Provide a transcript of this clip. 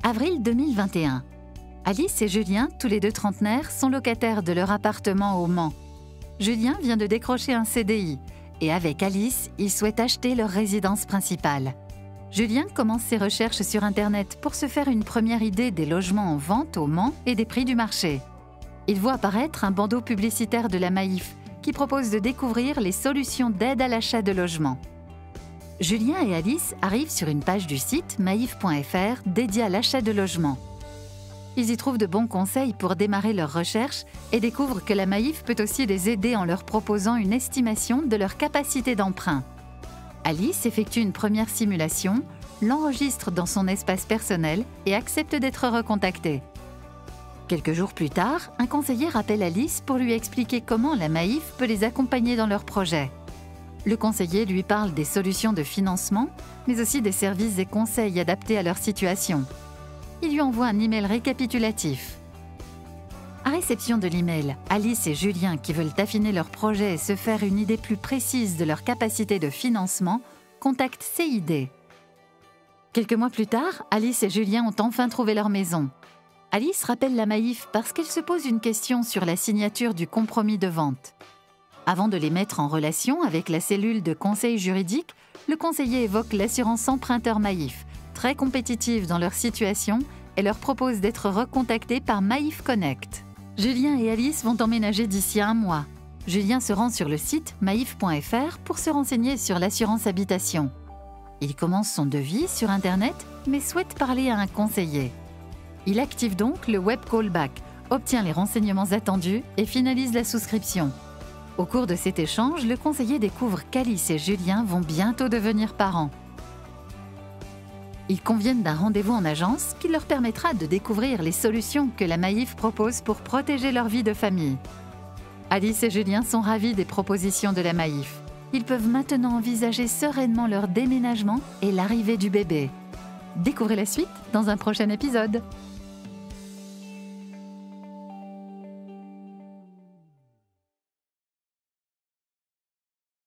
Avril 2021. Alice et Julien, tous les deux trentenaires, sont locataires de leur appartement au Mans. Julien vient de décrocher un CDI et avec Alice, ils souhaitent acheter leur résidence principale. Julien commence ses recherches sur Internet pour se faire une première idée des logements en vente au Mans et des prix du marché. Il voit apparaître un bandeau publicitaire de la Maïf qui propose de découvrir les solutions d'aide à l'achat de logements. Julien et Alice arrivent sur une page du site maif.fr dédiée à l'achat de logements. Ils y trouvent de bons conseils pour démarrer leurs recherches et découvrent que la Maïf peut aussi les aider en leur proposant une estimation de leur capacité d'emprunt. Alice effectue une première simulation, l'enregistre dans son espace personnel et accepte d'être recontactée. Quelques jours plus tard, un conseiller rappelle Alice pour lui expliquer comment la Maïf peut les accompagner dans leur projet. Le conseiller lui parle des solutions de financement, mais aussi des services et conseils adaptés à leur situation. Il lui envoie un email récapitulatif. À réception de l'email, Alice et Julien, qui veulent affiner leur projet et se faire une idée plus précise de leur capacité de financement, contactent CID. Quelques mois plus tard, Alice et Julien ont enfin trouvé leur maison. Alice rappelle la Maïf parce qu'elle se pose une question sur la signature du compromis de vente. Avant de les mettre en relation avec la cellule de conseil juridique, le conseiller évoque l'assurance emprunteur Maïf, très compétitive dans leur situation, et leur propose d'être recontactés par Maïf Connect. Julien et Alice vont emménager d'ici 1 mois. Julien se rend sur le site maif.fr pour se renseigner sur l'assurance habitation. Il commence son devis sur Internet, mais souhaite parler à un conseiller. Il active donc le web callback, obtient les renseignements attendus et finalise la souscription. Au cours de cet échange, le conseiller découvre qu'Alice et Julien vont bientôt devenir parents. Ils conviennent d'un rendez-vous en agence qui leur permettra de découvrir les solutions que la Maïf propose pour protéger leur vie de famille. Alice et Julien sont ravis des propositions de la Maïf. Ils peuvent maintenant envisager sereinement leur déménagement et l'arrivée du bébé. Découvrez la suite dans un prochain épisode.